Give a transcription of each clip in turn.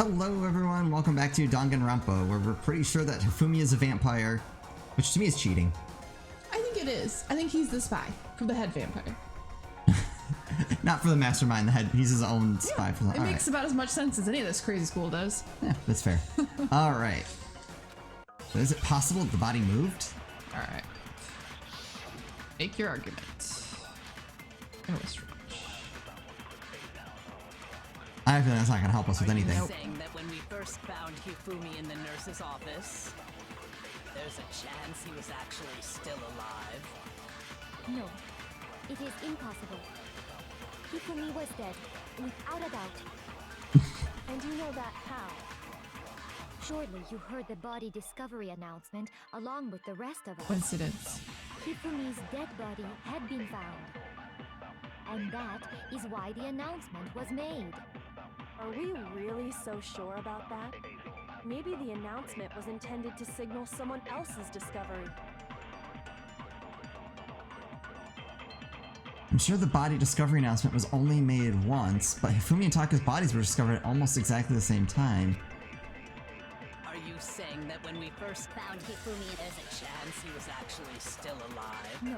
Hello everyone, welcome back to Danganronpa, where we're pretty sure that Hifumi is a vampire, which to me is cheating. I think it is. I think he's the spy from the head vampire. Not for the mastermind, the head, he's his own spy for the... It makes about as much sense as any of this crazy school does. Yeah, that's fair. Alright. So is it possible that the body moved? Alright. Make your argument. Oh, stretch. I feel that's not going to help us with anything. Are you saying that when we first found Hifumi in the nurse's office, there's a chance he was actually still alive? No, it is impossible. Hifumi was dead, without a doubt. And you know that how? Surely you heard the body discovery announcement along with the rest of us. Coincidence. Hifumi's dead body had been found. And that is why the announcement was made. Are we really so sure about that? Maybe the announcement was intended to signal someone else's discovery. I'm sure the body discovery announcement was only made once, but Hifumi and Taka's bodies were discovered at almost exactly the same time. Are you saying that when we first found Hifumi, there's a chance he was actually still alive? No.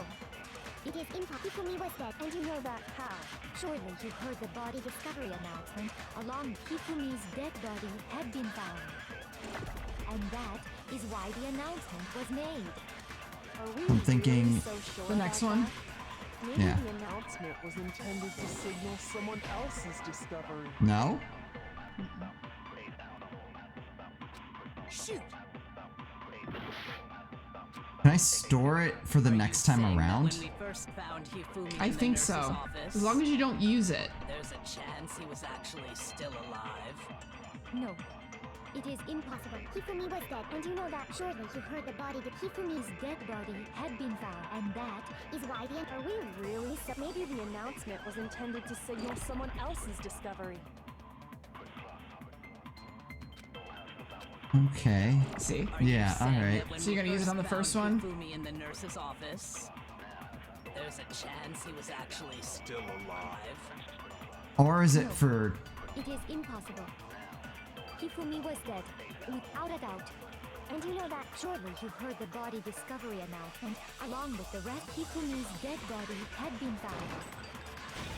It is impossible. Hifumi was dead, and you know that how? Surely you heard the body discovery announcement along with Hifumi's dead body had been found. And that is why the announcement was made. Are we I'm thinking- really so sure The next about one. that? Maybe Yeah. the announcement was intended to signal someone else's discovery. No? Shoot! Can I store it for the next time Saying that around? when we first found Hifumi I in the think nurse's so. office, As long as you don't use it. there's a chance he was actually still alive. No. It is impossible. Hifumi was dead, and you know that. Surely you heard the body. Hifumi's dead body had been found, and that is why the... Are we really so? Maybe the announcement was intended to signal someone else's discovery. Okay. See? Are you Yeah, saying alright. that when So you're we gonna use it on the found first one? Hifumi in the nurse's office, there's a chance he was actually still alive. Or is it No. for... It is impossible. Hifumi was dead, without a doubt. And you know that. Surely you heard the body discovery announcement along with the rest. Hifumi's dead body had been found.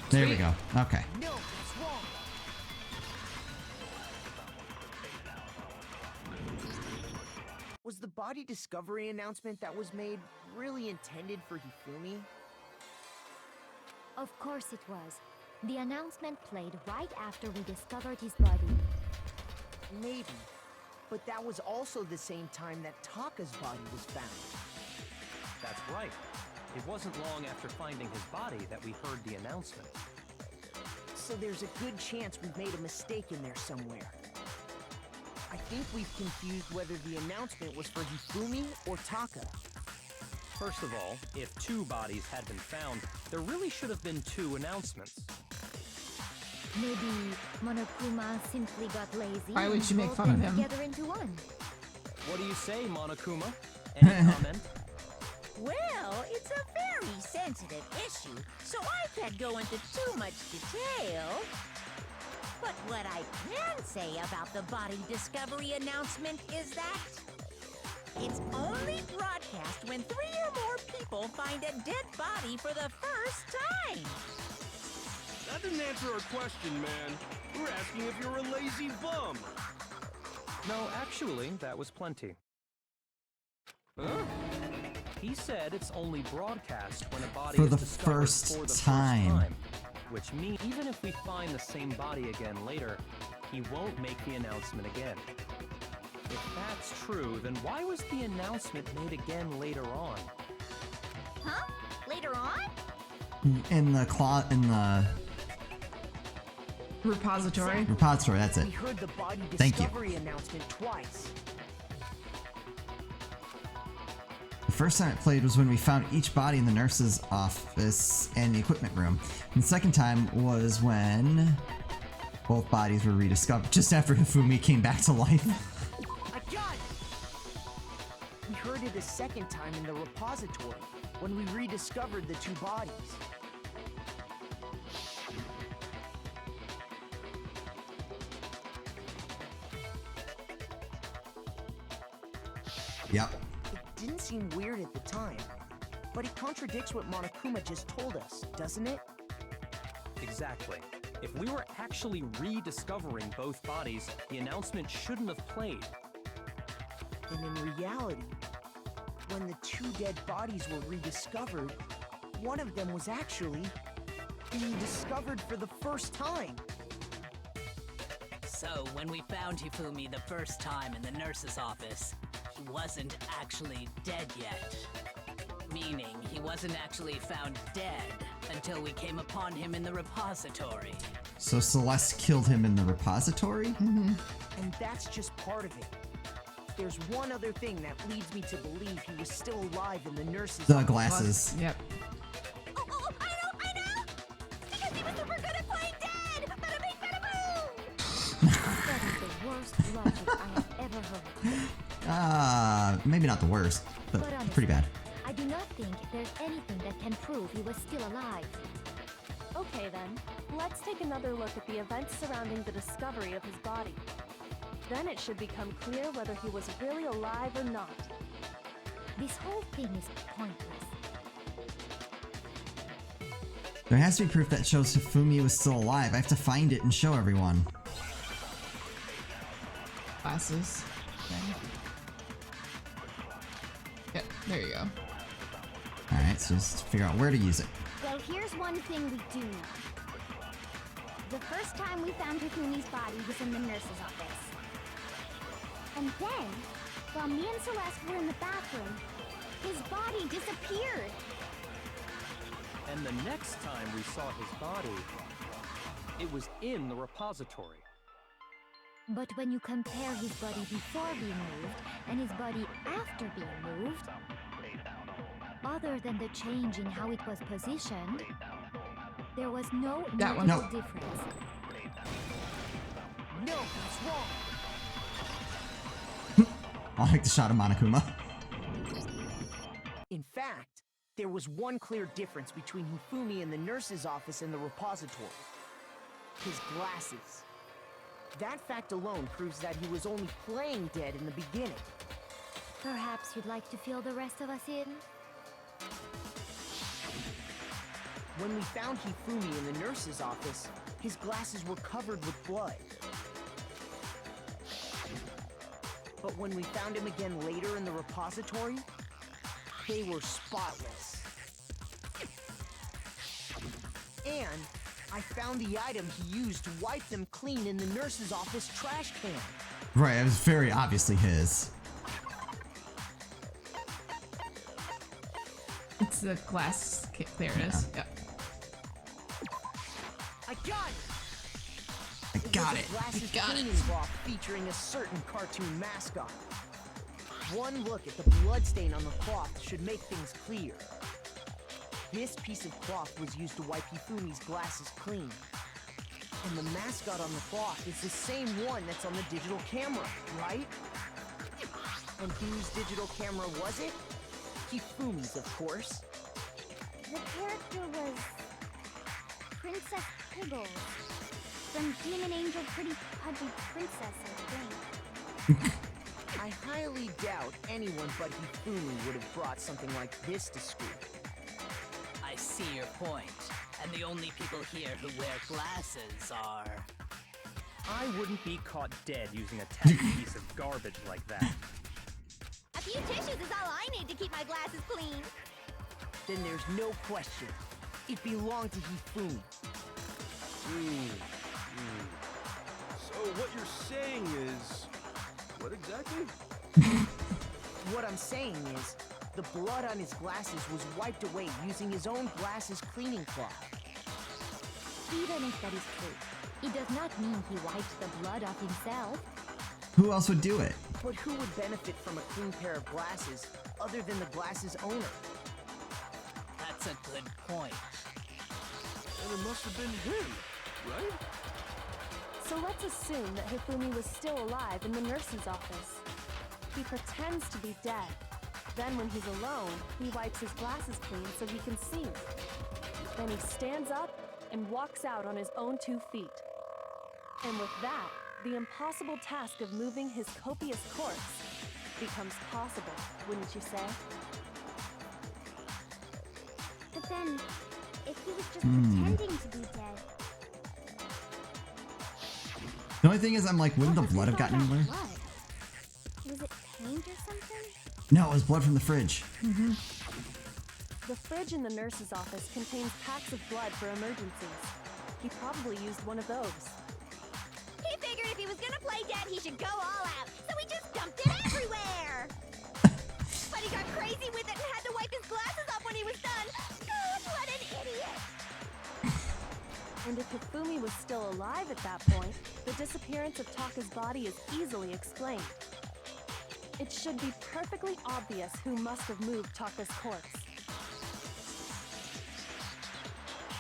There we go. Okay. No, it's wrong. Was the body discovery announcement that was made really intended for Hifumi? Of course it was. The announcement played right after we discovered his body. Maybe. But that was also the same time that Taka's body was found. That's right. It wasn't long after finding his body that we heard the announcement. So there's a good chance we've made a mistake in there somewhere. I think we've confused whether the announcement was for Hifumi or Taka. First of all, if two bodies had been found, there really should have been two announcements. Maybe Monokuma simply got lazy. Why would and you make rolled fun of them him? together into one. What do you say, Monokuma? Any comment? Well, it's a very sensitive issue, so I can't go into too much detail. But what I can say about the body discovery announcement is that it's only broadcast when 3 or more people find a dead body for the first time. That didn't answer our question, man. We're asking if you're a lazy bum. No, actually, that was plenty. Huh? He said it's only broadcast when a body For is the discovered first for the time. first time. Which means even if we find the same body again later, he won't make the announcement again. If that's true, then why was the announcement made again later on? Huh? Later on? In the Repository. repository, that's it. We heard the body Thank you. discovery announcement twice. The first time it played was when we found each body in the nurse's office and the equipment room. And the second time was when both bodies were rediscovered, just after Hifumi came back to life. I got it! We heard it a second time in the repository, when we rediscovered the two bodies. Yep. It didn't seem weird at the time, but it contradicts what Monokuma just told us, doesn't it? Exactly. If we were actually rediscovering both bodies, the announcement shouldn't have played. And in reality, when the two dead bodies were rediscovered, one of them was actually being discovered for the first time. So, when we found Hifumi the first time in the nurse's office, he wasn't actually dead yet. Meaning, he wasn't actually found dead until we came upon him in the repository. So Celeste killed him in the repository? And that's just part of it. There's one other thing that leads me to believe he was still alive in the nurse's The office. glasses. Yep. Oh, I know! Because he was super good at playing dead! Bada bing, bada boom! That is the worst logic I have ever heard. Maybe not the worst, but honestly, pretty bad. I do not think there's anything that can prove he was still alive. Okay then, let's take another look at the events surrounding the discovery of his body. Then it should become clear whether he was really alive or not. This whole thing is pointless. There has to be proof that shows Hifumi was still alive. I have to find it and show everyone. Glasses. Okay. Yep, there you go. Alright, so just figure out where to use it. Well, here's one thing we do know. The first time we found Hifumi's body was in the nurse's office. And then, while me and Celeste were in the bathroom, his body disappeared. And the next time we saw his body, it was in the repository. But when you compare his body before being moved and his body after being moved, other than the change in how it was positioned, there was no That one. notable No. difference. No, that's wrong. I'll take the shot of Monokuma. In fact, there was one clear difference between Hifumi in the nurse's office and the repository. His glasses. That fact alone proves that he was only playing dead in the beginning. Perhaps you'd like to fill the rest of us in? When we found Hifumi in the nurse's office, his glasses were covered with blood. But when we found him again later in the repository, they were spotless. And I found the item he used to wipe them clean in the nurse's office trash can. Right, it was very obviously his. It's the glass. There it is. Yep. I got it! I got it. Glasses got it. cleaning cloth featuring a certain cartoon mascot. One look at the bloodstain on the cloth should make things clear. This piece of cloth was used to wipe Hifumi's glasses clean. And the mascot on the cloth is the same one that's on the digital camera, right? And whose digital camera was it? Hifumi's, of course. The character was Princess Pibbles from Demon Angel Pretty Pudgy Princess, I think. I highly doubt anyone but Hifumi would have brought something like this to school. I see your point. And the only people here who wear glasses are... I wouldn't be caught dead using a tacky piece of garbage like that. A few tissues is all I need to keep my glasses clean. Then there's no question. It belonged to Hifumi. So what you're saying is... What exactly? What I'm saying is, the blood on his glasses was wiped away using his own glasses cleaning cloth. Even if that is true, it does not mean he wiped the blood off himself. Who else would do it? But who would benefit from a clean pair of glasses other than the glasses owner? That's a good point. And it must have been him, right? So let's assume that Hifumi was still alive in the nurse's office. He pretends to be dead. Then when he's alone, he wipes his glasses clean so he can see. Then he stands up and walks out on his own 2 feet. And with that, the impossible task of moving his copious corpse, becomes possible, wouldn't you say? But then, if he was just pretending to be dead, The only thing is, I'm like, wouldn't the what was blood have with all gotten that anywhere? blood? Was it paint or something? No, it was blood from the fridge. The fridge in the nurse's office contains packs of blood for emergencies. He probably used one of those. He figured if he was gonna play dead, he should go all out, so he just dumped it everywhere! But he got crazy with it and had to wipe his glasses off when he was done! God, what an idiot! And if Hifumi was still alive at that point, the disappearance of Taka's body is easily explained. It should be perfectly obvious who must have moved Taka's corpse.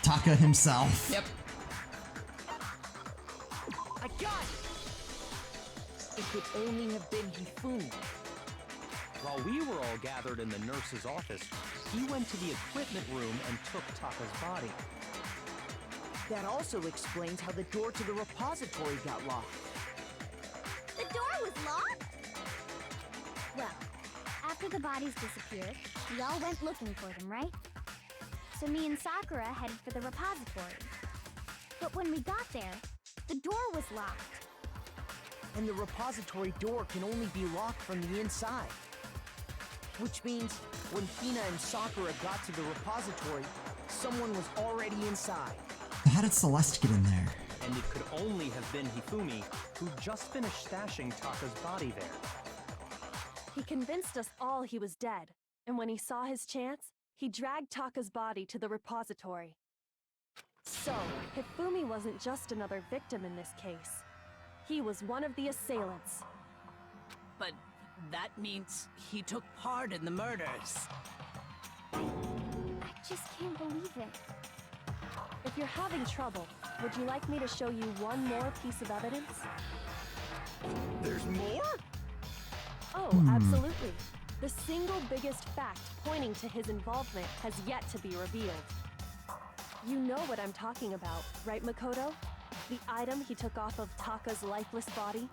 Taka himself. Yep. I got it! It could only have been Hifumi. While we were all gathered in the nurse's office, he went to the equipment room and took Taka's body. That also explains how the door to the repository got locked. The door was locked? Well, after the bodies disappeared, we all went looking for them, right? So me and Sakura headed for the repository. But when we got there, the door was locked. And the repository door can only be locked from the inside. Which means when Hina and Sakura got to the repository, someone was already inside. How did Celeste get in there? And it could only have been Hifumi, who just finished stashing Taka's body there. He convinced us all he was dead, and when he saw his chance, he dragged Taka's body to the repository. So, Hifumi wasn't just another victim in this case. He was one of the assailants. But that means he took part in the murders. I just can't believe it. If you're having trouble, would you like me to show you one more piece of evidence? There's more? Oh, absolutely. The single biggest fact pointing to his involvement has yet to be revealed. You know what I'm talking about, right, Makoto? The item he took off of Taka's lifeless body?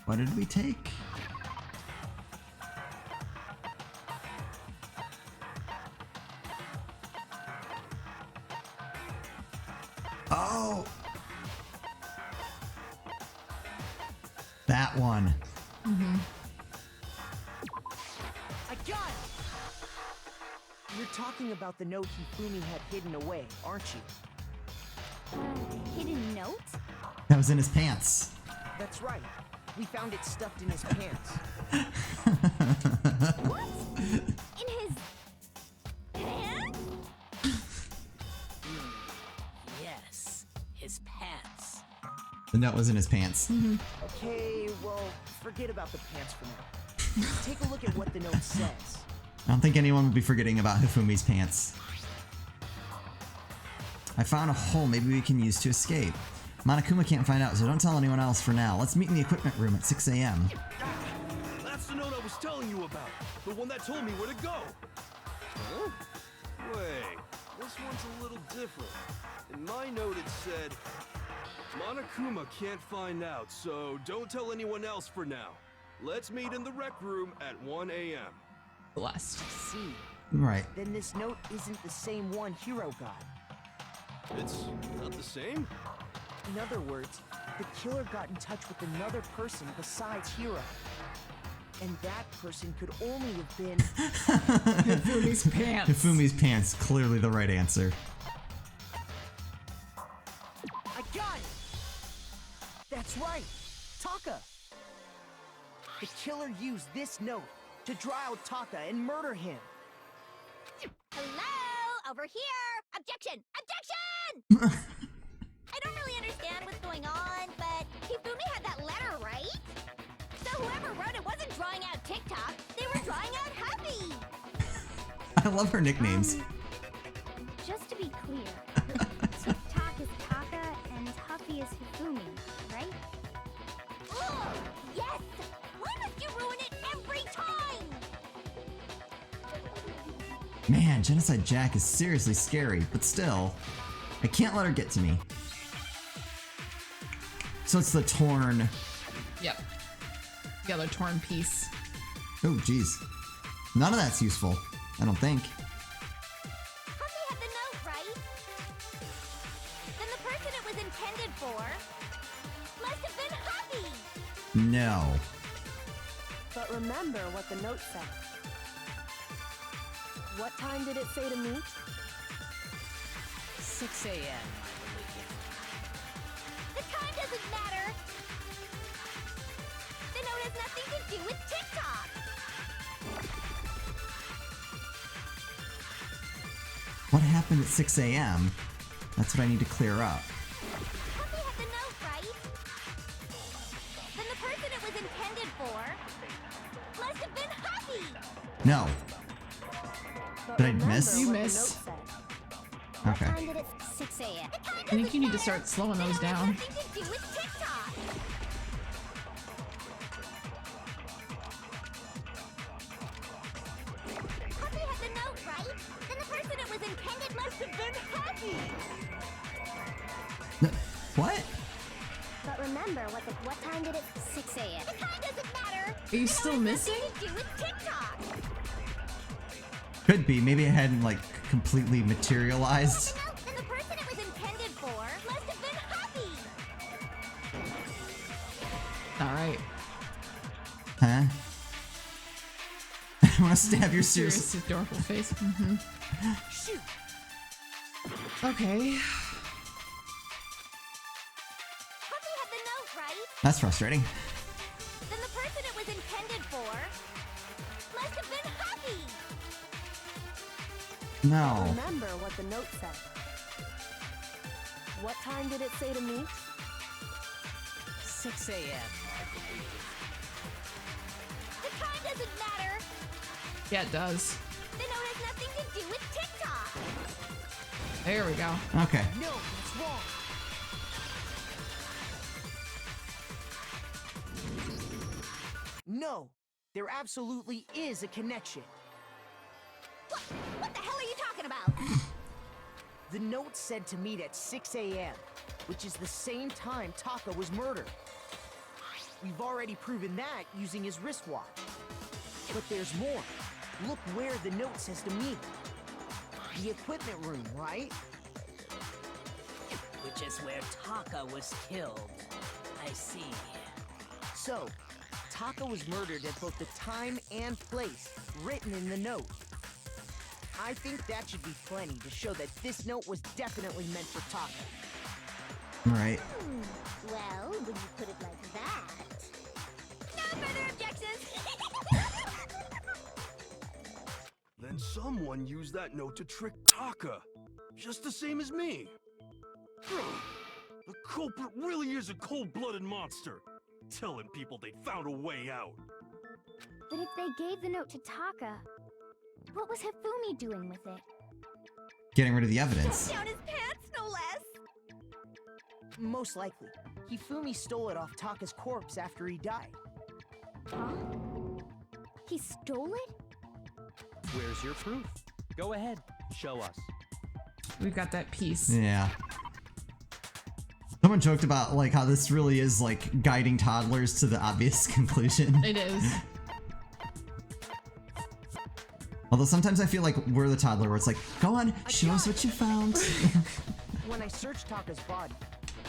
What did we take? Oh! That one. I got it! You're talking about the note Hifumi had hidden away, aren't you? Hidden note? That was in his pants. That's right. We found it stuffed in his pants. What? In his pants? Yes, his pants. The note was in his pants. Okay, well, forget about the pants for now. Take a look at what the note says. I don't think anyone will be forgetting about Hifumi's pants. I found a hole maybe we can use to escape. Monokuma can't find out, so don't tell anyone else for now. Let's meet in the equipment room at 6 a.m. That's the note I was telling you about. The one that told me where to go. Huh? Wait, this one's a little different. In my note it said, Monokuma can't find out, so don't tell anyone else for now. Let's meet in the rec room at 1 a.m. Blessed. See, Right. then this note isn't the same one Hiro got. It's not the same? In other words, the killer got in touch with another person besides Hiro. And that person could only have been... Hifumi's pants. Hifumi's pants, clearly the right answer. I got it! That's right! Taka! The killer used this note to draw out Taka and murder him. Hello? Over here! Objection! Objection! I don't really understand what's going on, but Hifumi had that letter, right? So whoever wrote it wasn't drawing out Tick TocK, they were drawing out Huffy! I love her nicknames. Just to be clear, Tick TocK is Taka and Huffy is Hifumi, right? Ugh! Yes! Why must you ruin it every time? Man, Genocide Jack is seriously scary, but still, I can't let her get to me. So it's the torn. Yep. The other torn piece. Oh, geez. None of that's useful, I don't think. Puppy had the note, right? Then the person it was intended for must have been Huppy. No. But remember what the note said. What time did it say to meet? 6 a.m. The time doesn't matter. The note has nothing to do with Tick TocK. What happened at 6 a.m.? That's what I need to clear up. Puppy had the note, right? Then the person it was intended for must have been Huppy. No. But Did I remember miss? You what the missed. note said. Okay. Time did it 6 a.m. I think you need to start slowing those down. Nothing to do with Tick TocK. Puppy had the note, right? Then the person it was intended must have been Huppy. What? But remember what time did it? 6 a.m. The time doesn't matter. Are you still missing? Nothing to do with Tick TocK. Could be. Maybe it hadn't, like, completely materialized. The note, then the person it was intended for must have been Huppy. All right. Huh? I want to stab your Serious serious. adorable face. Mm-hmm. Shoot! Okay. Puppy had the note, right? That's frustrating. Then the person it was intended for must have been Huppy. No. Remember what the note said. What time did it say to meet? 6 a.m. The time doesn't matter. Yeah, it does. The note has nothing to do with Tick TocK. There we go. Okay. No, that's wrong. No, there absolutely is a connection. What the hell are you talking about? The note said to meet at 6 a.m., which is the same time Taka was murdered. We've already proven that using his wristwatch. But there's more. Look where the note says to meet. The equipment room, right? Which is where Taka was killed. I see. So, Taka was murdered at both the time and place written in the note. I think that should be plenty to show that this note was definitely meant for Taka. Right. Well, when you put it like that. No further objections. Then someone used that note to trick Taka. Just the same as me. The culprit really is a cold-blooded monster. Telling people they found a way out. But if they gave the note to Taka, what was Hifumi doing with it? Getting rid of the evidence. Down his pants, no less. Most likely, Hifumi stole it off Taka's corpse after he died. Huh? He stole it? Where's your proof? Go ahead, show us. We've got that piece. Yeah. Someone joked about, like, how this really is, like, guiding toddlers to the obvious conclusion. It is. Although sometimes I feel like we're the toddler where it's like, go on, show us what you found. When I searched Taka's body,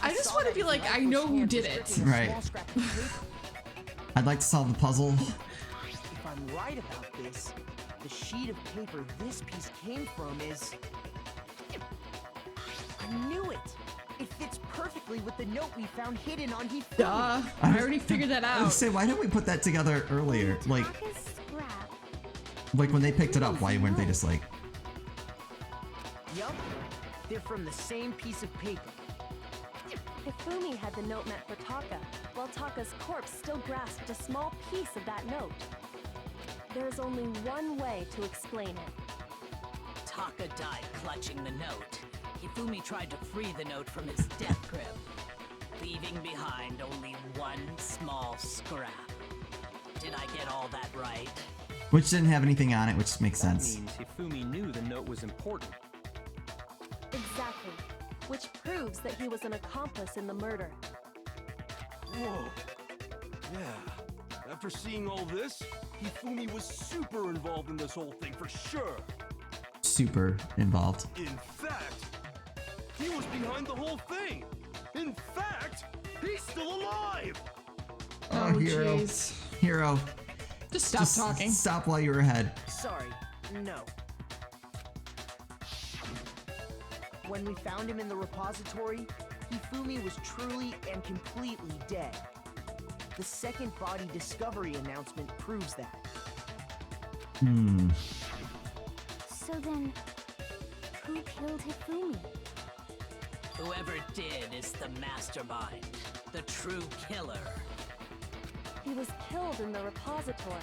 I just saw want to that be his like, I lifeless know who hand did was it. gripping a Right. small scrap of paper. I'd like to solve the puzzle. If I'm right about this, the sheet of paper this piece came from is... I knew it! It fits perfectly with the note we found hidden on Hifumi. Duh. I already figured that I would out. say, why didn't we put that together earlier? Like Taka's scrap. when they picked it up, why weren't they just like... Yup, they're from the same piece of paper. Hifumi had the note meant for Taka, while Taka's corpse still grasped a small piece of that note. There's only one way to explain it. Taka died clutching the note. Hifumi tried to free the note from his death grip, leaving behind only one small scrap. Did I get all that right? Which didn't have anything on it, which makes That sense. means Hifumi knew the note was important. Exactly. Which proves that he was an accomplice in the murder. Whoa. Yeah, that After seeing all this, Hifumi was super involved in this whole thing for sure. Super involved. In fact, he was behind the whole thing. In fact, he's still alive. Oh, Hero. jeez. Hero. Just stop talking. Stop while you're ahead. Sorry, no. When we found him in the repository, Hifumi was truly and completely dead. The second body discovery announcement proves that. So then, who killed Hifumi? Whoever did is the mastermind, the true killer. He was killed in the repository.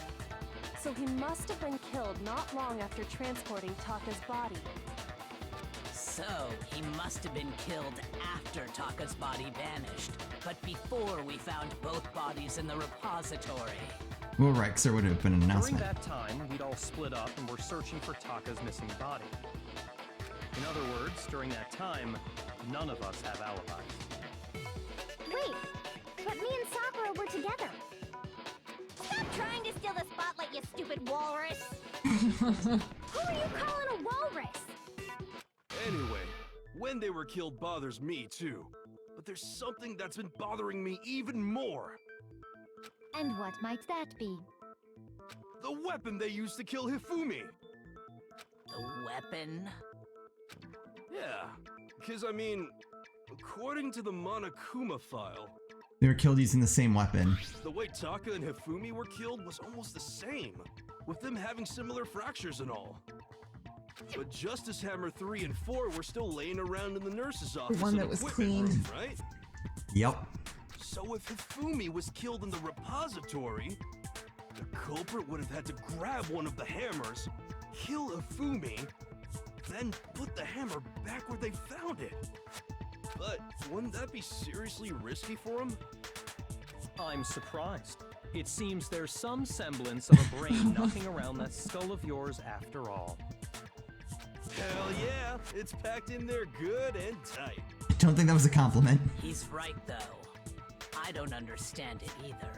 So he must have been killed not long after transporting Taka's body. So, he must have been killed after Taka's body vanished, but before we found both bodies in the repository. Well, right, because there would have been an During announcement. that time, we'd all split up and were searching for Taka's missing body. In other words, during that time, none of us have alibis. Wait, but me and Sakura were together. Stop trying to steal the spotlight, you stupid walrus! Who are you calling a walrus? Anyway, when they were killed bothers me too. But there's something that's been bothering me even more. And what might that be? The weapon they used to kill Hifumi. The weapon? Yeah, because I mean, according to the Monokuma file, They were killed using the same weapon. the way Taka and Hifumi were killed was almost the same, with them having similar fractures and all. But Justice Hammer 3 and 4 were still laying around in the nurse's office. one and that was equipment clean. room, right? Yep. So if Hifumi was killed in the repository, the culprit would have had to grab one of the hammers, kill Hifumi, then put the hammer back where they found it. But wouldn't that be seriously risky for him? I'm surprised. It seems there's some semblance of a brain knocking around that skull of yours after all. Hell yeah, it's packed in there good and tight. I don't think that was a compliment. He's right, though. I don't understand it either.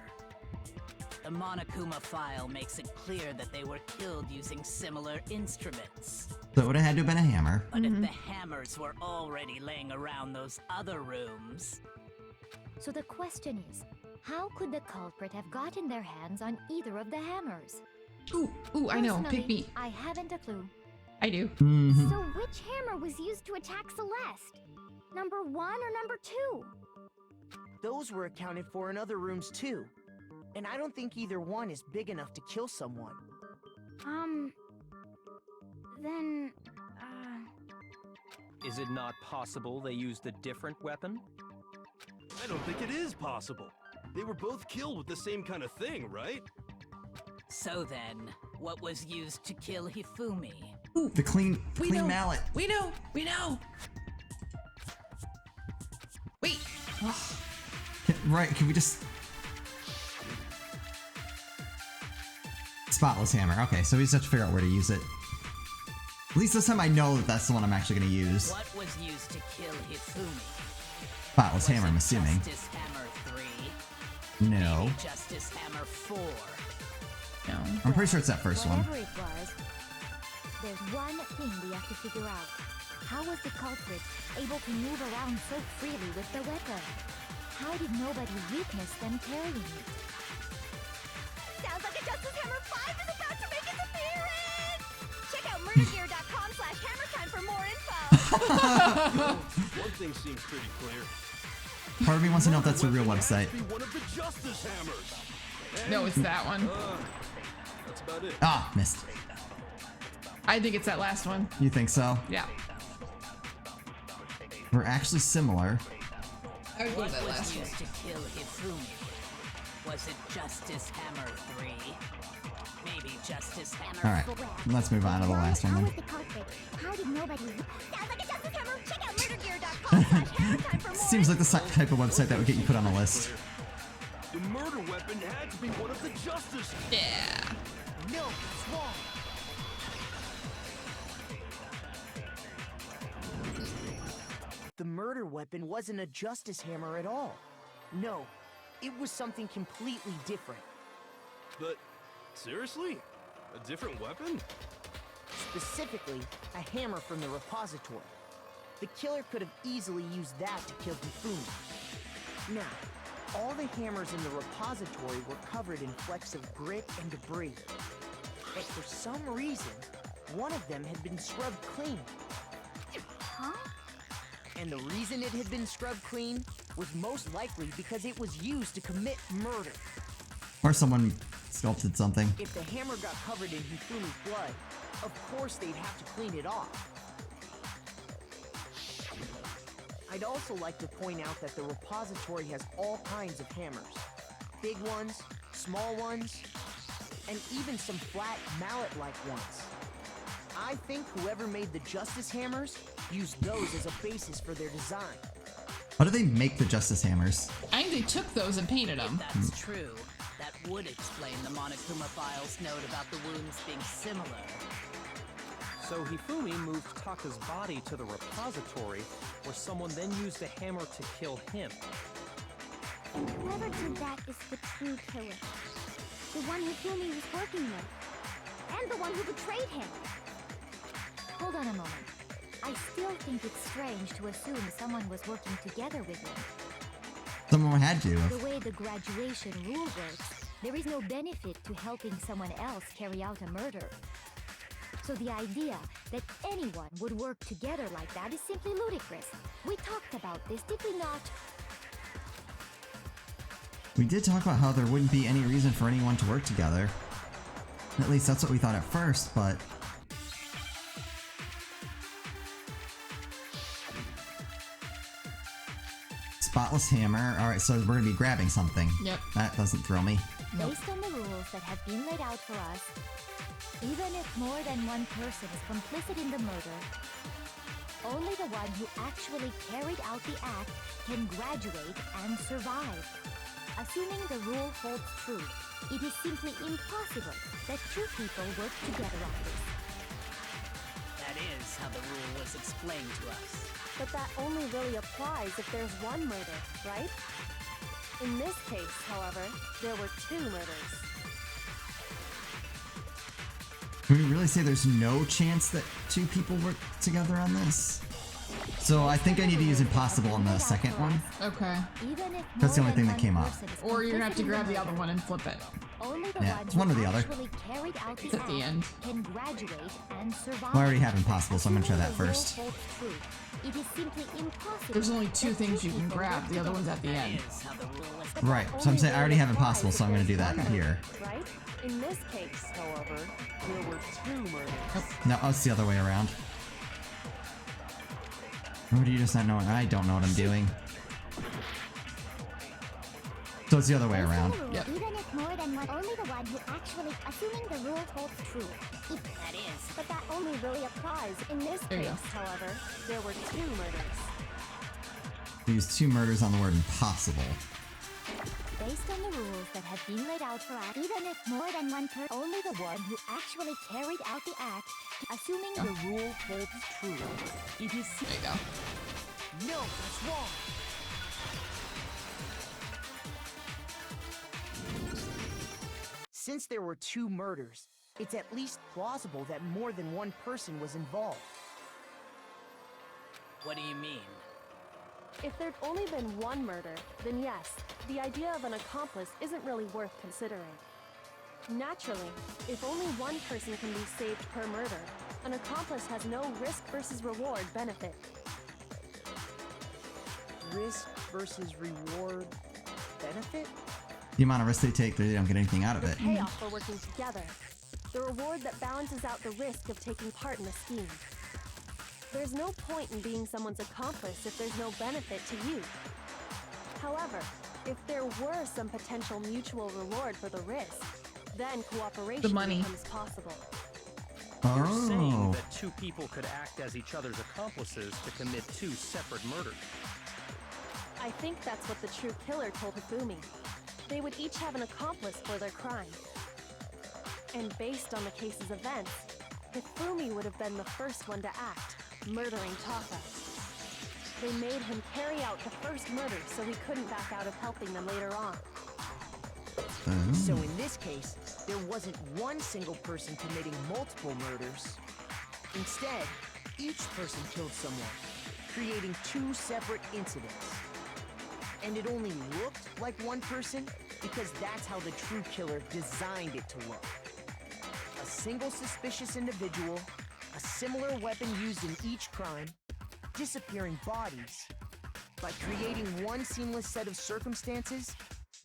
The Monokuma file makes it clear that they were killed using similar instruments. So it would have had to have been a hammer. But if the hammers were already laying around those other rooms... So the question is, how could the culprit have gotten their hands on either of the hammers? Ooh, I know. Personally, Pick me. I haven't a clue. I do. Mm-hmm. So which hammer was used to attack Celeste? Number 1 or number 2? Those were accounted for in other rooms too. And I don't think either one is big enough to kill someone. Then, Is it not possible they used a different weapon? I don't think it is possible. They were both killed with the same kind of thing, right? So then, what was used to kill Hifumi? Ooh, the clean know. mallet. We know. Wait. Right, can we just... Spotless hammer. Okay, so we just have to figure out where to use it. At least this time I know that that's the one I'm actually going to use. What was used to kill Hifumi? Spotless Was hammer, it I'm assuming. Justice Hammer 3? No. Maybe Justice Hammer 4? No. I'm pretty sure it's that first one. whatever it was, there's one thing we have to figure out. How was the culprit able to move around so freely with the weapon? How did nobody witness them carrying it? Sounds like a Justice Hammer 5 is about to make its appearance! Check out murdergear.com/hammertime for more info! One thing seems pretty clear. Part of me wants to know if that's a real Weapon website. has to be one of the Justice Hammers. No, it's that one. That's about it. Ah, missed. I think it's that last one. You think so? Yeah. We're actually similar. I would go What with that was last one. used to kill Hifumi? Was it Justice Hammer 3? Maybe Justice Hammer Alright, 4? let's move on to the last one How then. was the culprit? How did nobody... Sounds like a Justice Hammer! Check out murdergear.com/hammertime for more Seems like the type of website that would get you put on a list. The murder weapon had to be one of the Justice. Yeah. No, it's wrong. The murder weapon wasn't a Justice Hammer at all. No, it was something completely different. but seriously? A different weapon? Specifically, a hammer from the repository. The killer could have easily used that to kill Hifumi. Now, all the hammers in the repository were covered in flecks of grit and debris. But for some reason, one of them had been scrubbed clean. Huh? And the reason it had been scrubbed clean was most likely because it was used to commit murder. Or someone sculpted something. If the hammer got covered in Hifumi's blood, of course they'd have to clean it off. I'd also like to point out that the repository has all kinds of hammers. Big ones, small ones, and even some flat mallet-like ones. I think whoever made the Justice Hammers used those as a basis for their design. How do they make the Justice Hammers? I think they took those and painted them. If that's true, that would explain the Monokuma file's note about the wounds being similar. So Hifumi moved Taka's body to the repository, where someone then used a hammer to kill him. Whoever did that is the true killer. The one Hifumi was working with. And the one who betrayed him. Hold on a moment. I still think it's strange to assume someone was working together with him. Someone had to. The way the graduation rule works, there is no benefit to helping someone else carry out a murder. So the idea that anyone would work together like that is simply ludicrous. We talked about this, did we not? We did talk about how there wouldn't be any reason for anyone to work together. At least that's what we thought at first, but... Spotless hammer. Alright, so we're gonna be grabbing something. Yep. That doesn't thrill me. Based on the rules that have been laid out for us, even if more than one person is complicit in the murder, only the one who actually carried out the act can graduate and survive. Assuming the rule holds true, it is simply impossible that two people work together on this. That is how the rule was explained to us. But that only really applies if there's one murder, right? In this case, however, there were two murders. Can we really say there's no chance that two people work together on this? So I think I need to use impossible on the second one. Okay. Even if That's the more only thing than that came one up. person is Or you're gonna have to complicit in grab the murder, other one and flip it. only the Yeah, one it's who one or the other. actually carried out the It's at the act end. can graduate and survive. I already have impossible, so I'm gonna try that Assuming the first. rule holds true, it is simply impossible. There's only two that things you can people grab. work The other together. one's at the That end. is how the rule was. But Right, that so I'm only saying I already really have impossible, applies so I'm if gonna do there's that one here. Right? In this case, however, there were two murders. No, it's the other way around. Or do you just not know? I don't know what I'm doing. So it's the other way Based on around. the rule, Yep. Even if more than one, only the one who actually, assuming the rule holds true. That is. But that only really applies In this There you case, go. however, there were two murders. We use two murders on the word impossible. Based on the rules that have been laid out for us, even if more than one person, only the one who actually carried out the act, assuming The rule holds true. It is... There you go. No, that's wrong. Since there were two murders, it's at least plausible that more than one person was involved. What do you mean? If there'd only been one murder, then yes, the idea of an accomplice isn't really worth considering. Naturally, if only one person can be saved per murder, an accomplice has no risk versus reward benefit. Risk versus reward benefit? The amount of risk they take, they don't get anything out of it. Payoff for working together. The reward that balances out the risk of taking part in the scheme. There's no point in being someone's accomplice if there's no benefit to you. However, if there were some potential mutual reward for the risk, then cooperation The money. becomes possible. You're saying Oh. that two people could act as each other's accomplices to commit two separate murders. I think that's what the true killer told Hifumi. They would each have an accomplice for their crime. And based on the case's events, Hifumi would have been the first one to act, murdering Taka. They made him carry out the first murder so he couldn't back out of helping them later on. So in this case, there wasn't one single person committing multiple murders. Instead, each person killed someone, creating two separate incidents. And it only looked like one person because that's how the true killer designed it to look. A single suspicious individual, a similar weapon used in each crime, disappearing bodies. By creating one seamless set of circumstances,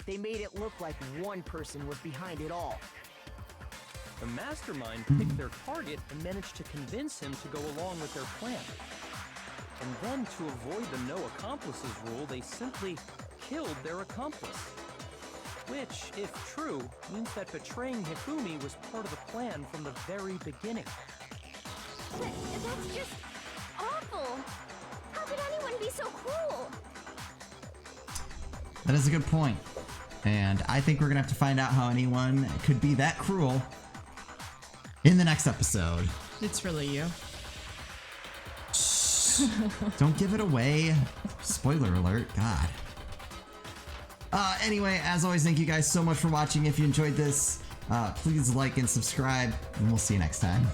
they made it look like one person was behind it all. The mastermind picked their target and managed to convince him to go along with their plan. And then, to avoid the no accomplices rule, they simply killed their accomplice. Which, if true, means that betraying Hifumi was part of the plan from the very beginning. That's just awful. How could anyone be so cruel? That is a good point. And I think we're gonna have to find out how anyone could be that cruel in the next episode. It's really you. Don't give it away. Spoiler alert. God. Anyway, as always, thank you guys so much for watching. If you enjoyed this, please like and subscribe, and we'll see you next time.